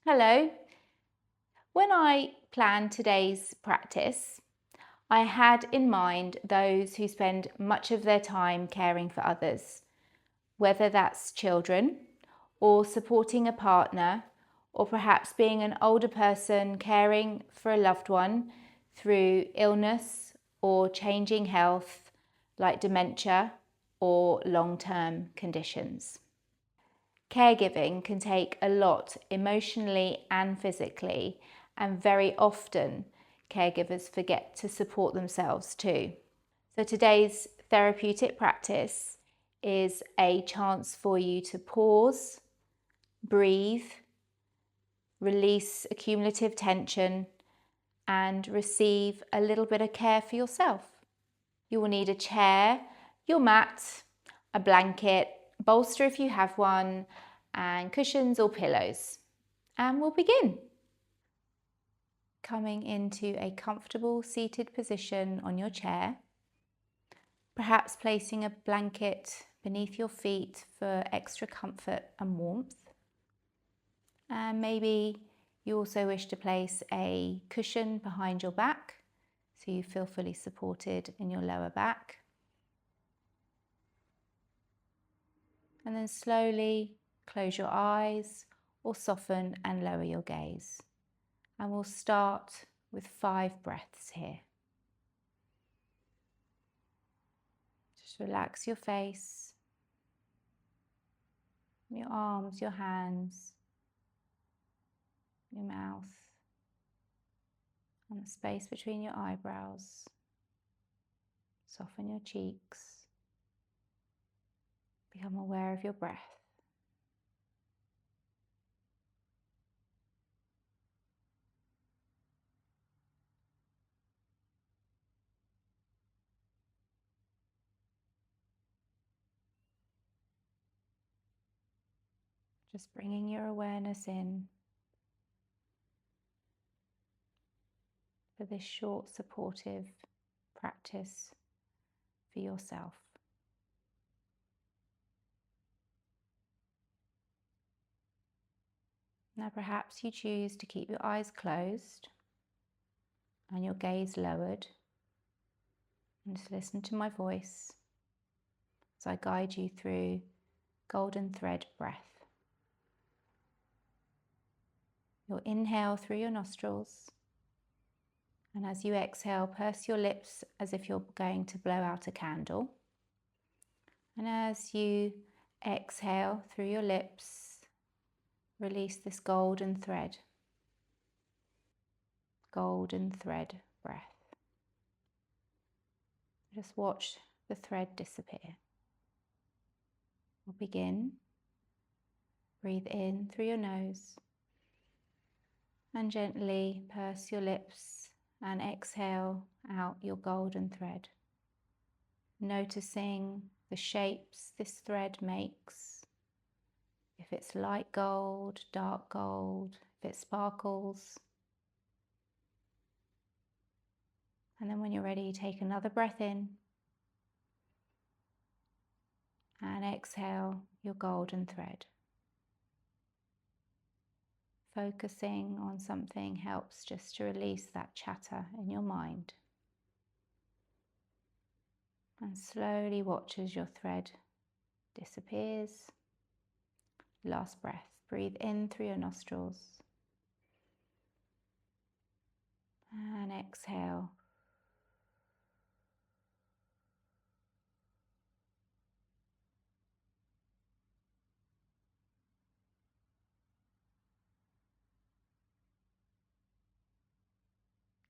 Hello. When I planned today's practice, I had in mind those who spend much of their time caring for others, whether that's children or supporting a partner, or perhaps being an older person caring for a loved one through illness or changing health like dementia or long-term conditions. Caregiving can take a lot emotionally and physically, and very often caregivers forget to support themselves too. So today's therapeutic practice is a chance for you to pause, breathe, release accumulative tension, and receive a little bit of care for yourself. You will need a chair, your mat, a blanket, bolster if you have one, and cushions or pillows. And we'll begin. Coming into a comfortable seated position on your chair, perhaps placing a blanket beneath your feet for extra comfort and warmth. And maybe you also wish to place a cushion behind your back so you feel fully supported in your lower back. And then slowly close your eyes or soften and lower your gaze. And we'll start with 5 breaths here. Just relax your face, your arms, your hands, your mouth, and the space between your eyebrows. Soften your cheeks. Become aware of your breath. Just bringing your awareness in for this short supportive practice for yourself. Now perhaps you choose to keep your eyes closed and your gaze lowered, and just listen to my voice as I guide you through golden thread breath. You'll inhale through your nostrils, and as you exhale, purse your lips as if you're going to blow out a candle. And as you exhale through your lips, release this golden thread breath. Just watch the thread disappear. We'll begin. Breathe in through your nose and gently purse your lips and exhale out your golden thread. Noticing the shapes this thread makes. If it's light gold, dark gold, if it sparkles. And then when you're ready, take another breath in and exhale your golden thread. Focusing on something helps just to release that chatter in your mind. And slowly watch as your thread disappears. Last breath. Breathe in through your nostrils. And exhale.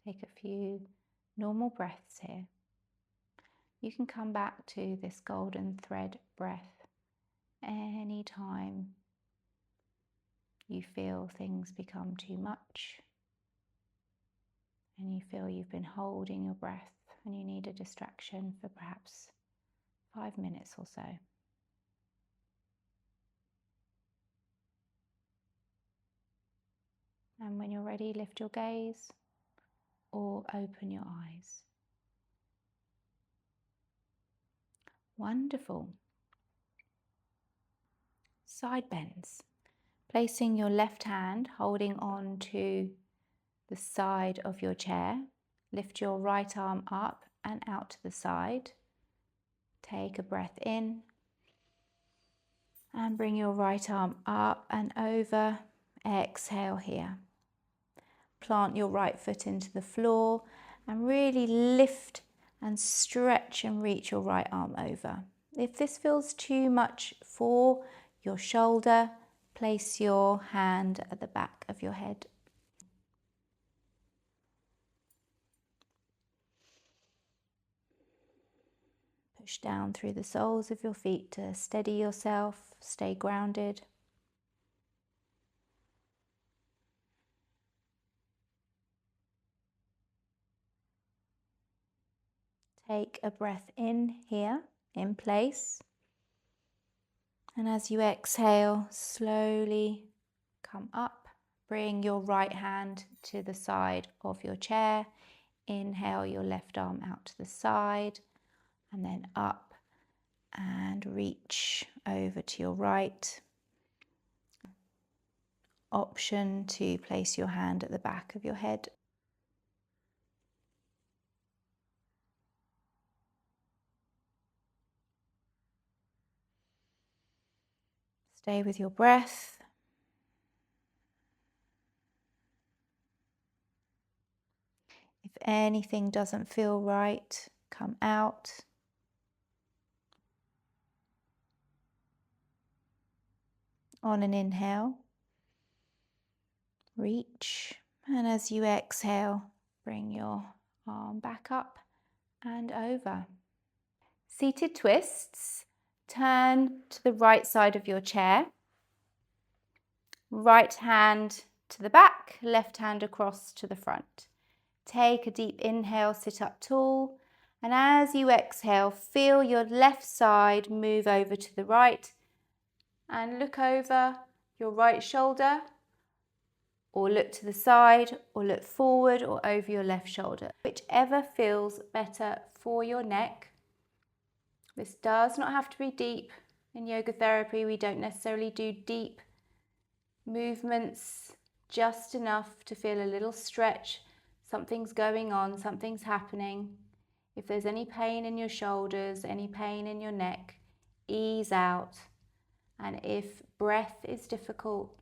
Take a few normal breaths here. You can come back to this golden thread breath anytime you feel things become too much and you feel you've been holding your breath and you need a distraction for perhaps 5 minutes or so. And when you're ready, lift your gaze or open your eyes. Wonderful. Side bends. Placing your left hand holding on to the side of your chair, lift your right arm up and out to the side. Take a breath in and bring your right arm up and over. Exhale here. Plant your right foot into the floor and really lift and stretch and reach your right arm over. If this feels too much for your shoulder, place your hand at the back of your head. Push down through the soles of your feet to steady yourself, stay grounded. Take a breath in here, in place. And as you exhale, slowly come up. Bring your right hand to the side of your chair. Inhale your left arm out to the side and then up and reach over to your right. Option to place your hand at the back of your head. Stay with your breath. If anything doesn't feel right, come out. On an inhale, reach, and as you exhale, bring your arm back up and over. Seated twists. Turn to the right side of your chair. Right hand to the back, left hand across to the front. Take a deep inhale, sit up tall, and as you exhale, feel your left side move over to the right and look over your right shoulder, or look to the side, or look forward or over your left shoulder, whichever feels better for your neck. This does not have to be deep. In yoga therapy, we don't necessarily do deep movements, just enough to feel a little stretch. Something's going on, something's happening. If there's any pain in your shoulders, any pain in your neck, ease out. And if breath is difficult,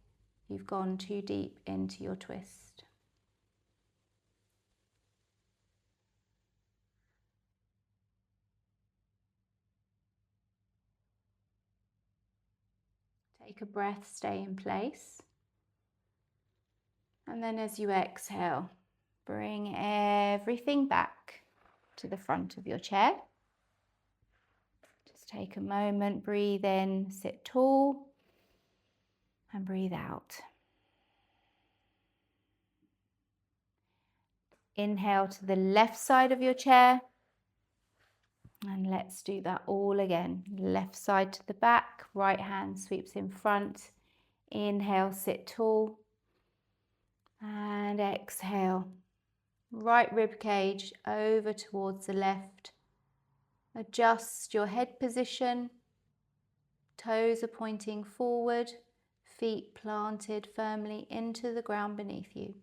you've gone too deep into your twist. Take a breath, stay in place. And then as you exhale, bring everything back to the front of your chair. Just take a moment, breathe in, sit tall, and breathe out. Inhale to the left side of your chair. And let's do that all again. Left side to the back, right hand sweeps in front. Inhale, sit tall. And exhale. Right rib cage over towards the left. Adjust your head position. Toes are pointing forward. Feet planted firmly into the ground beneath you.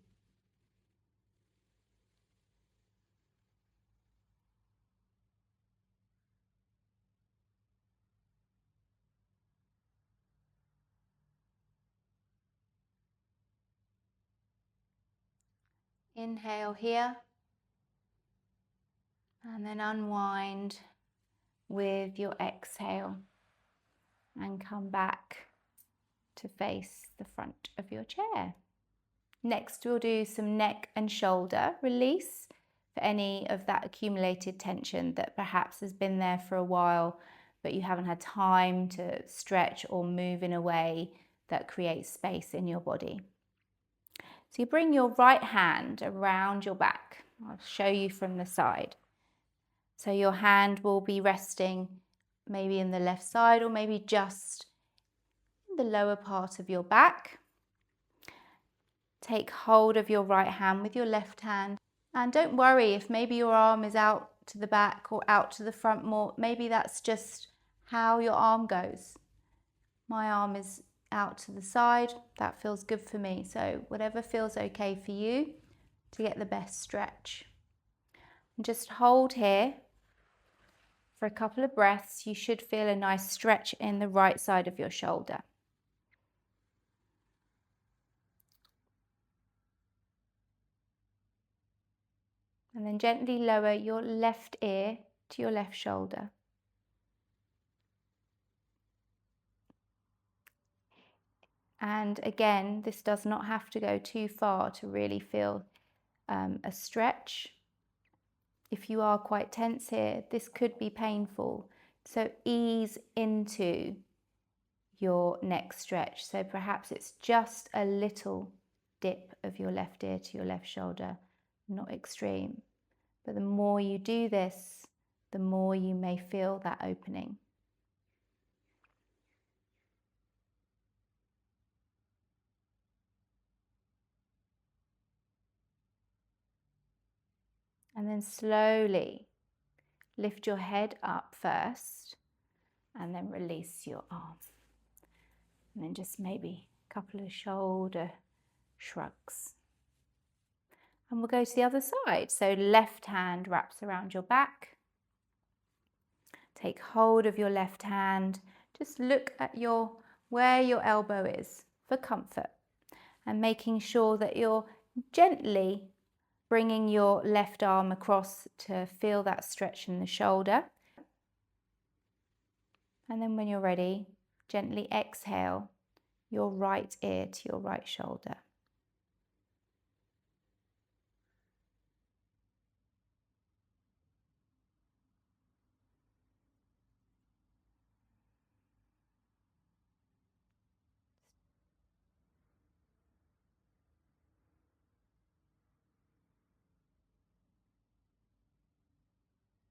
Inhale here, and then unwind with your exhale and come back to face the front of your chair. Next, we'll do some neck and shoulder release for any of that accumulated tension that perhaps has been there for a while, but you haven't had time to stretch or move in a way that creates space in your body. So you bring your right hand around your back. I'll show you from the side. So your hand will be resting maybe in the left side or maybe just in the lower part of your back. Take hold of your right hand with your left hand. And don't worry if maybe your arm is out to the back or out to the front more. Maybe that's just how your arm goes. My arm is out to the side. That feels good for me. So whatever feels okay for you to get the best stretch. And just hold here for a couple of breaths. You should feel a nice stretch in the right side of your shoulder. And then gently lower your left ear to your left shoulder. And again, this does not have to go too far to really feel a stretch. If you are quite tense here, this could be painful. So ease into your neck stretch. So perhaps it's just a little dip of your left ear to your left shoulder, not extreme. But the more you do this, the more you may feel that opening. And then slowly lift your head up first and then release your arm. And then just maybe a couple of shoulder shrugs. And we'll go to the other side. So left hand wraps around your back. Take hold of your left hand. Just look at where your elbow is for comfort. And making sure that you're gently bringing your left arm across to feel that stretch in the shoulder. And then when you're ready, gently exhale your right ear to your right shoulder.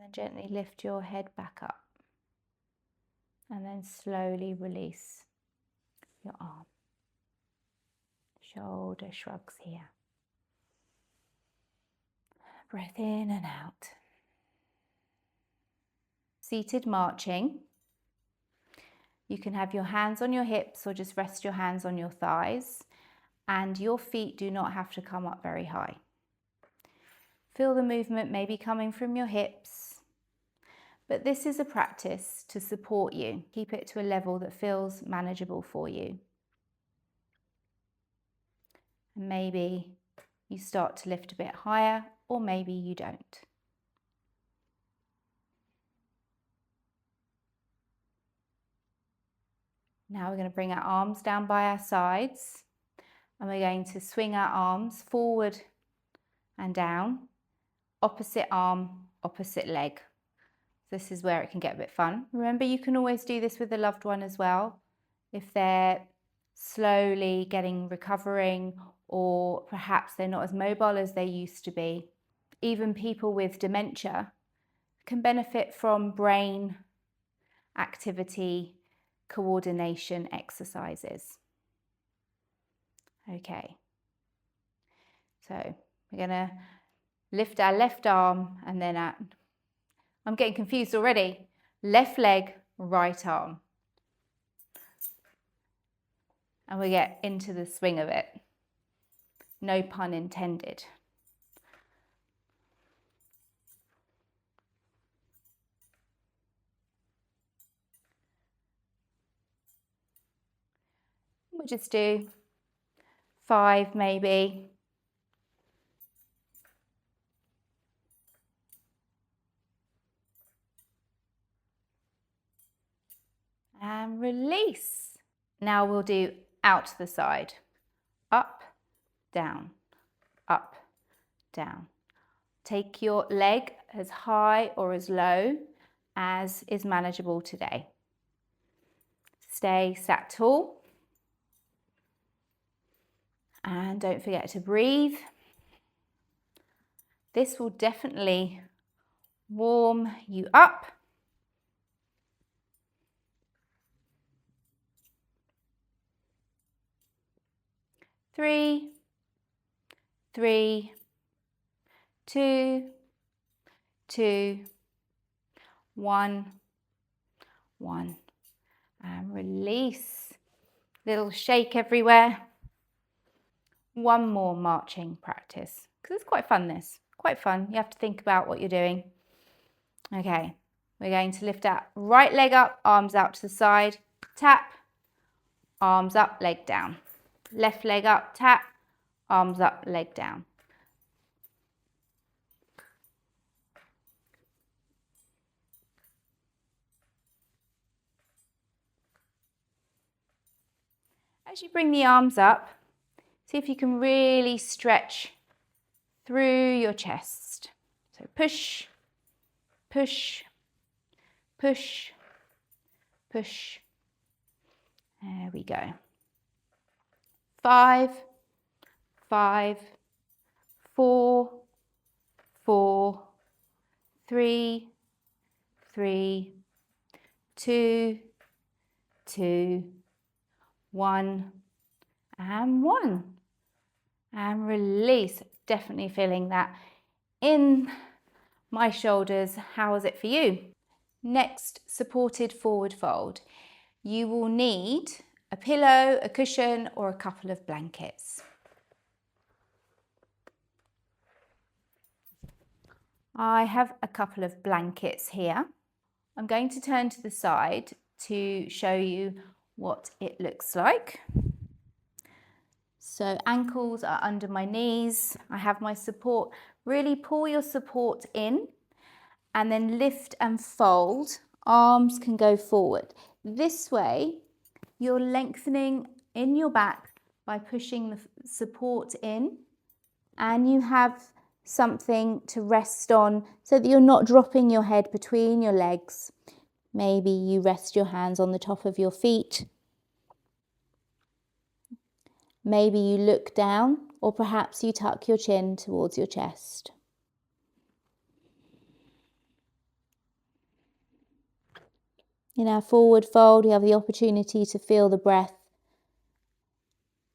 And gently lift your head back up. And then slowly release your arm. Shoulder shrugs here. Breath in and out. Seated marching. You can have your hands on your hips or just rest your hands on your thighs. And your feet do not have to come up very high. Feel the movement maybe coming from your hips. But this is a practice to support you. Keep it to a level that feels manageable for you. And maybe you start to lift a bit higher, or maybe you don't. Now we're going to bring our arms down by our sides, and we're going to swing our arms forward and down, opposite arm, opposite leg. This is where it can get a bit fun. Remember, you can always do this with a loved one as well, if they're slowly recovering, or perhaps they're not as mobile as they used to be. Even people with dementia can benefit from brain activity coordination exercises. Okay, so we're going to lift our left arm and then I'm getting confused already. Left leg, right arm. And we get into the swing of it. No pun intended. We'll just do 5 maybe. And release. Now we'll do out to the side. Up, down, up, down. Take your leg as high or as low as is manageable today. Stay sat tall. And don't forget to breathe. This will definitely warm you up. Three, 2, 1, 1. And release. Little shake everywhere. One more marching practice, because it's quite fun this. Quite fun. You have to think about what you're doing. Okay, we're going to lift that right leg up, arms out to the side, tap, arms up, leg down. Left leg up, tap, arms up, leg down. As you bring the arms up, see if you can really stretch through your chest. So push, push, push, push. There we go. 5, 5, 4, 4, 3, 3, 2, 2, 1, and 1. And release. Definitely feeling that in my shoulders. How is it for you? Next, supported forward fold. You will need a pillow, a cushion, or a couple of blankets. I have a couple of blankets here. I'm going to turn to the side to show you what it looks like. So ankles are under my knees. I have my support. Really pull your support in and then lift and fold. Arms can go forward. This way, you're lengthening in your back by pushing the support in, and you have something to rest on so that you're not dropping your head between your legs. Maybe you rest your hands on the top of your feet. Maybe you look down, or perhaps you tuck your chin towards your chest. In our forward fold, you have the opportunity to feel the breath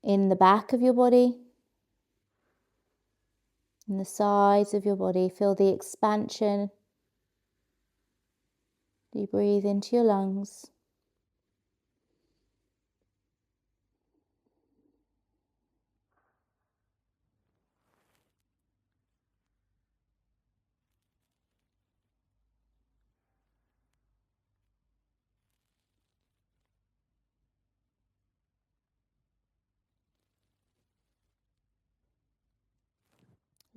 in the back of your body, in the sides of your body. Feel the expansion. You breathe into your lungs.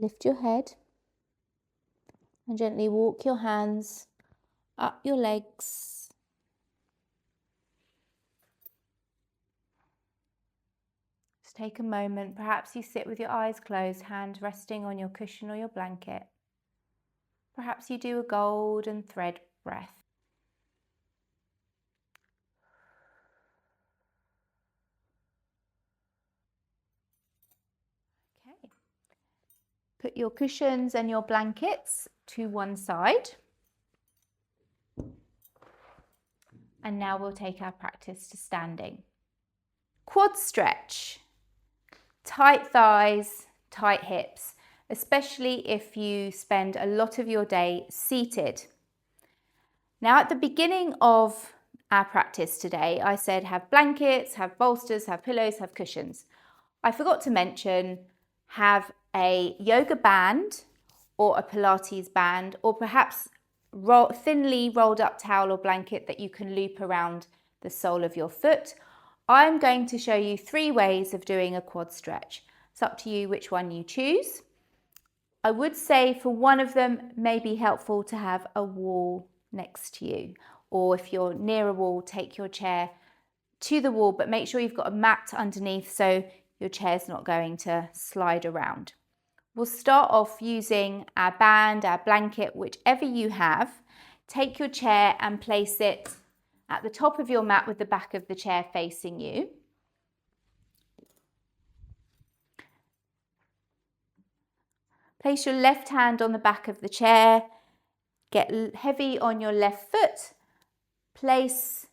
Lift your head and gently walk your hands up your legs. Just take a moment. Perhaps you sit with your eyes closed, hand resting on your cushion or your blanket. Perhaps you do a golden thread breath. Okay. Put your cushions and your blankets to one side. And now we'll take our practice to standing. Quad stretch. Tight thighs, tight hips, especially if you spend a lot of your day seated. Now at the beginning of our practice today, I said have blankets, have bolsters, have pillows, have cushions. I forgot to mention have a yoga band or a Pilates band, or perhaps thinly rolled up towel or blanket that you can loop around the sole of your foot. I'm going to show you 3 ways of doing a quad stretch. It's up to you which one you choose. I would say for one of them, may be helpful to have a wall next to you, or if you're near a wall, take your chair to the wall, but make sure you've got a mat underneath so your chair's not going to slide around. We'll start off using our band, our blanket, whichever you have. Take your chair and place it at the top of your mat with the back of the chair facing you. Place your left hand on the back of the chair. Get heavy on your left foot. Place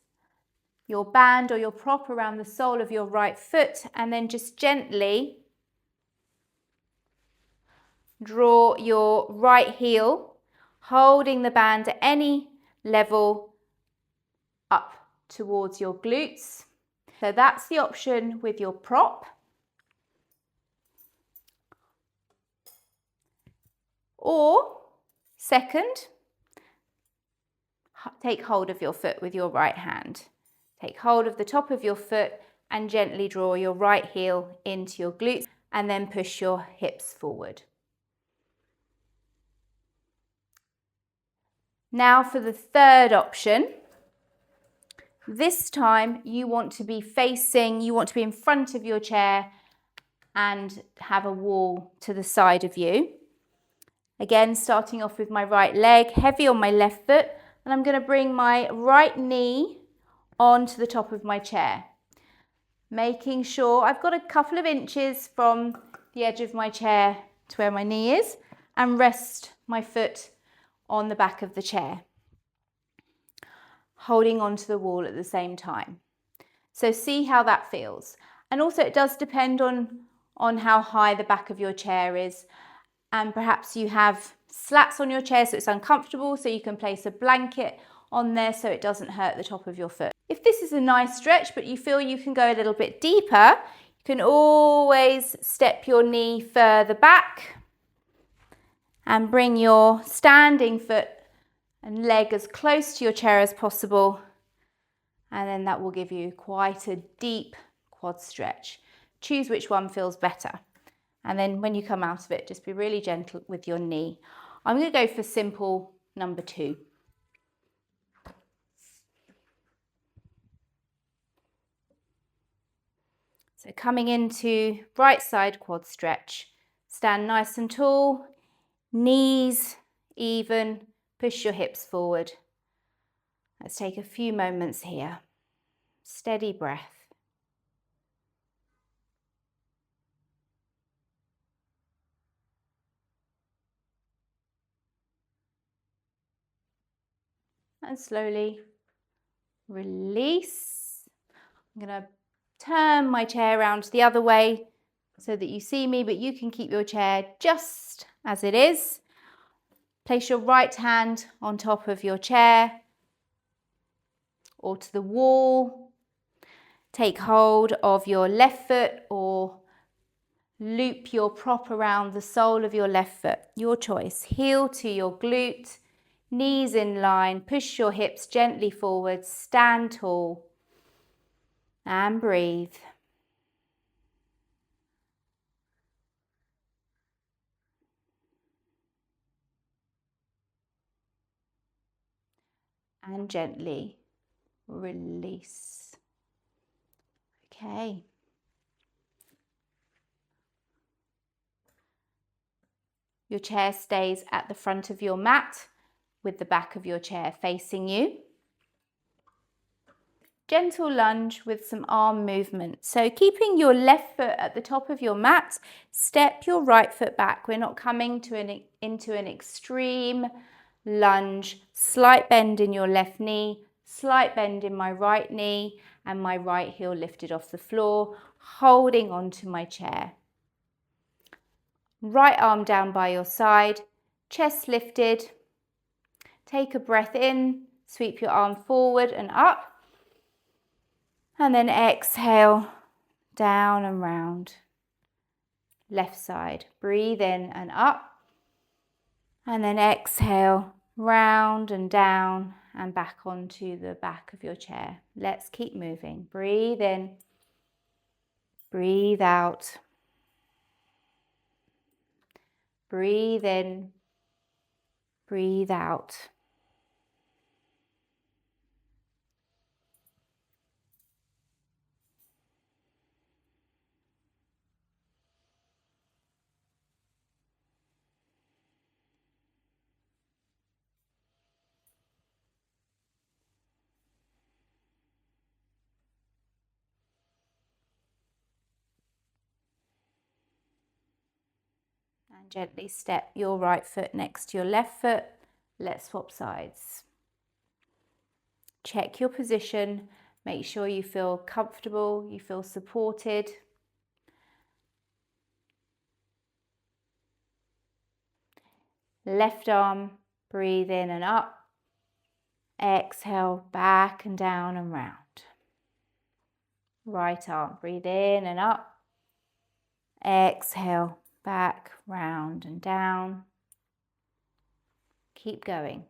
your band or your prop around the sole of your right foot, and then just gently draw your right heel, holding the band at any level up towards your glutes. So that's the option with your prop. Or second, take hold of your foot with your right hand. Take hold of the top of your foot and gently draw your right heel into your glutes and then push your hips forward. Now for the third option. This time you want to be in front of your chair and have a wall to the side of you. Again, starting off with my right leg, heavy on my left foot, and I'm going to bring my right knee onto the top of my chair. Making sure I've got a couple of inches from the edge of my chair to where my knee is, and rest my foot on the back of the chair, holding onto the wall at the same time. So see how that feels. And also it does depend on how high the back of your chair is, and perhaps you have slats on your chair so it's uncomfortable, so you can place a blanket on there so it doesn't hurt the top of your foot. If this is a nice stretch but you feel you can go a little bit deeper, you can always step your knee further back and bring your standing foot and leg as close to your chair as possible, and then that will give you quite a deep quad stretch. Choose which one feels better. And then when you come out of it, just be really gentle with your knee. I'm going to go for simple number 2. So coming into right side quad stretch, stand nice and tall, knees even, push your hips forward. Let's take a few moments here. Steady breath. And slowly release. I'm going to turn my chair around the other way so that you see me, but you can keep your chair just as it is. Place your right hand on top of your chair or to the wall. Take hold of your left foot or loop your prop around the sole of your left foot. Your choice. Heel to your glute, knees in line, push your hips gently forward, stand tall and breathe. And gently release. Okay. Your chair stays at the front of your mat with the back of your chair facing you. Gentle lunge with some arm movement. So keeping your left foot at the top of your mat, step your right foot back. We're not coming into an extreme lunge. Slight bend in your left knee, slight bend in my right knee, and my right heel lifted off the floor, holding onto my chair. Right arm down by your side, chest lifted. Take a breath in, sweep your arm forward and up. And then exhale, down and round. Left side, breathe in and up. And then exhale, round and down and back onto the back of your chair. Let's keep moving. Breathe in, breathe out. Breathe in, breathe out. And gently step your right foot next to your left foot. Let's swap sides. Check your position. Make sure you feel comfortable, you feel supported. Left arm, breathe in and up. Exhale, back and down and round. Right arm, breathe in and up. Exhale, back, round and down. Keep going.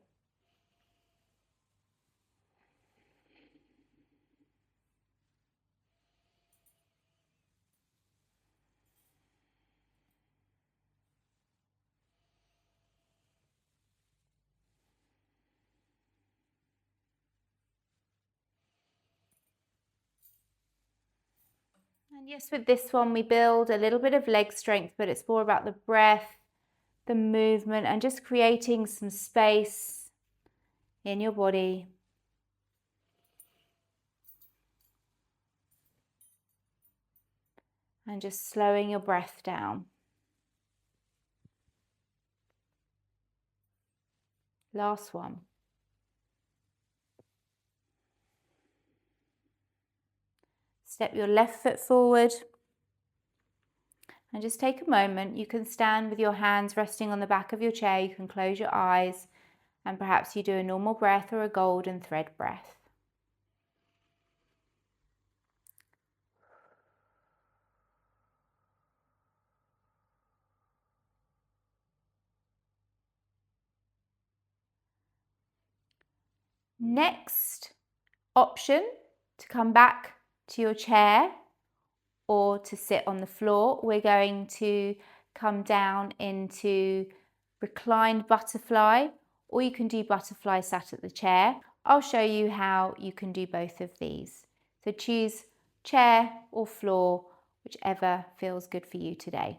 And yes, with this one, we build a little bit of leg strength, but it's more about the breath, the movement, and just creating some space in your body. And just slowing your breath down. Last one. Step your left foot forward. And just take a moment. You can stand with your hands resting on the back of your chair. You can close your eyes. And perhaps you do a normal breath or a golden thread breath. Next option to come back to your chair or to sit on the floor, we're going to come down into reclined butterfly, or you can do butterfly sat at the chair. I'll show you how you can do both of these. So choose chair or floor, whichever feels good for you today.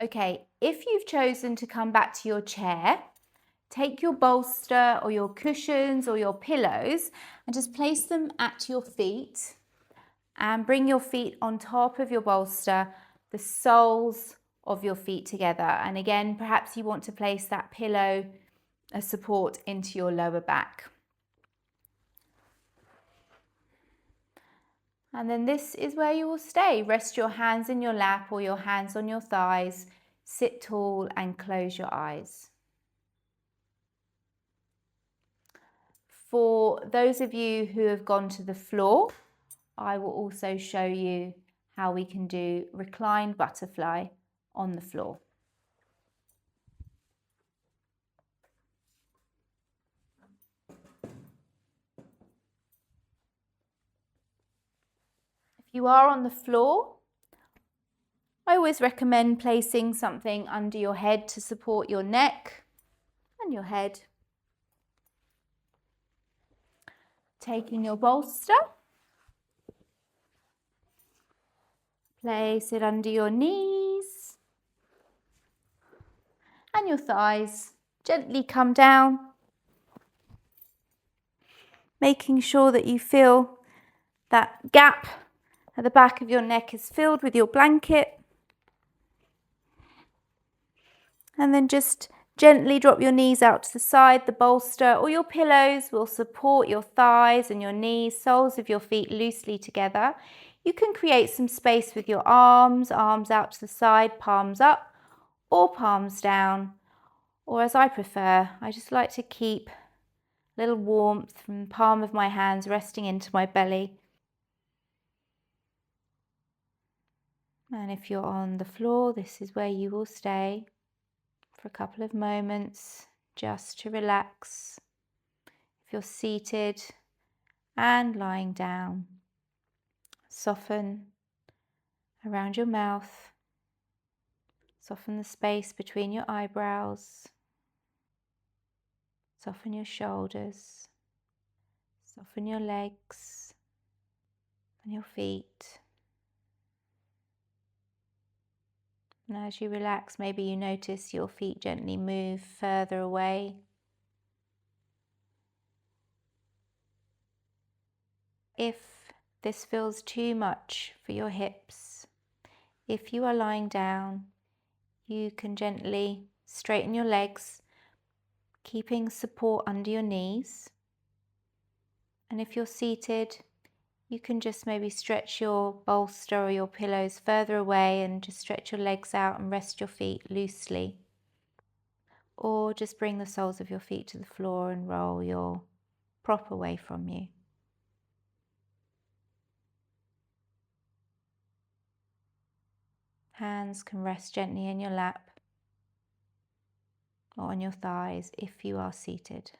Okay, if you've chosen to come back to your chair, take your bolster or your cushions or your pillows and just place them at your feet and bring your feet on top of your bolster, the soles of your feet together. And again, perhaps you want to place that pillow as support into your lower back. And then this is where you will stay. Rest your hands in your lap or your hands on your thighs. Sit tall and close your eyes. For those of you who have gone to the floor, I will also show you how we can do reclined butterfly on the floor. If you are on the floor, I always recommend placing something under your head to support your neck and your head. Taking your bolster, place it under your knees and your thighs. Gently come down, making sure that you feel that gap at the back of your neck is filled with your blanket. And then just gently drop your knees out to the side. The bolster or your pillows will support your thighs and your knees, soles of your feet loosely together. You can create some space with your arms out to the side, palms up or palms down. Or as I prefer, I just like to keep a little warmth from the palm of my hands resting into my belly. And if you're on the floor, this is where you will stay for a couple of moments just to relax. If you're seated and lying down, soften around your mouth, soften the space between your eyebrows, soften your shoulders, soften your legs and your feet. And as you relax, maybe you notice your feet gently move further away. If this feels too much for your hips, if you are lying down, you can gently straighten your legs, keeping support under your knees. And if you're seated, you can just maybe stretch your bolster or your pillows further away and just stretch your legs out and rest your feet loosely. Or just bring the soles of your feet to the floor and roll your prop away from you. Hands can rest gently in your lap or on your thighs if you are seated.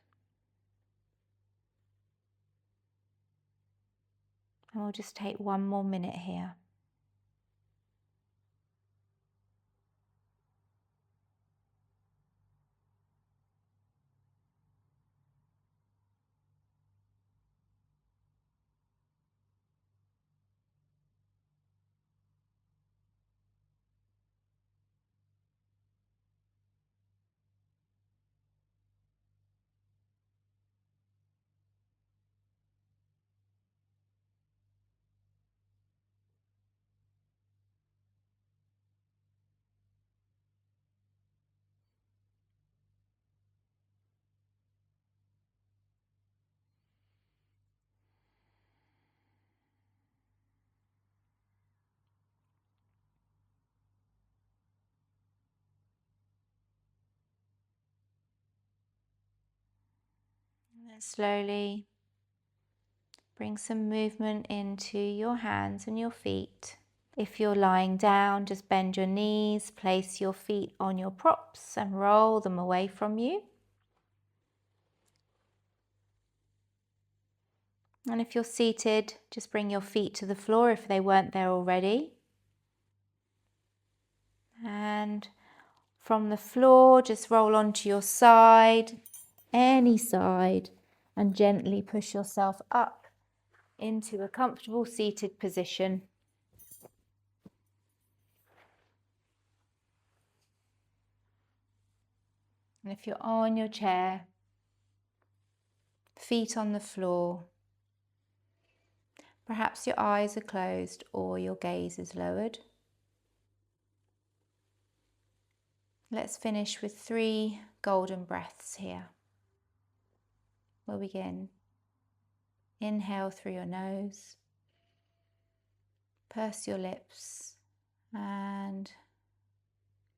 And we'll just take one more minute here. And then slowly bring some movement into your hands and your feet. If you're lying down, just bend your knees, place your feet on your props and roll them away from you. And if you're seated, just bring your feet to the floor if they weren't there already. And from the floor, just roll onto your side, any side, and gently push yourself up into a comfortable seated position. And if you're on your chair, feet on the floor, perhaps your eyes are closed or your gaze is lowered. Let's finish with 3 golden breaths here. We'll begin. Inhale through your nose, purse your lips, and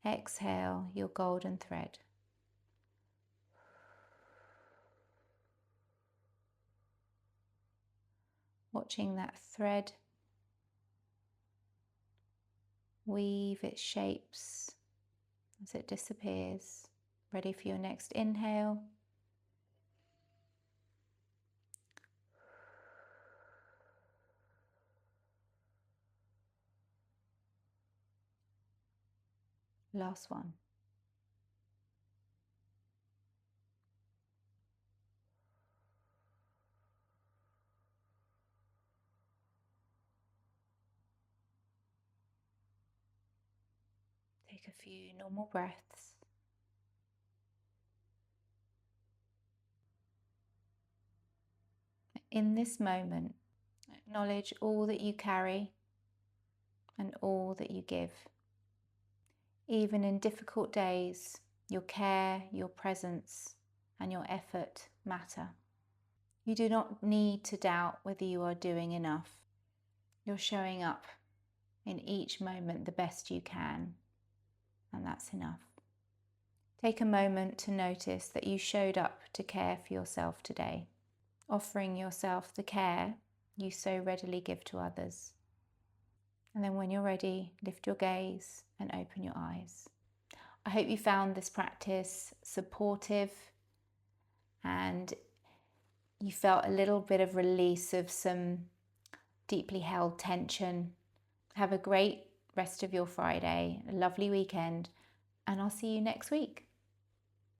exhale your golden thread. Watching that thread weave its shapes as it disappears. Ready for your next inhale. Last one. Take a few normal breaths. In this moment, acknowledge all that you carry and all that you give. Even in difficult days, your care, your presence, and your effort matter. You do not need to doubt whether you are doing enough. You're showing up in each moment the best you can, and that's enough. Take a moment to notice that you showed up to care for yourself today, offering yourself the care you so readily give to others. And then when you're ready, lift your gaze and open your eyes. I hope you found this practice supportive and you felt a little bit of release of some deeply held tension. Have a great rest of your Friday, a lovely weekend, and I'll see you next week.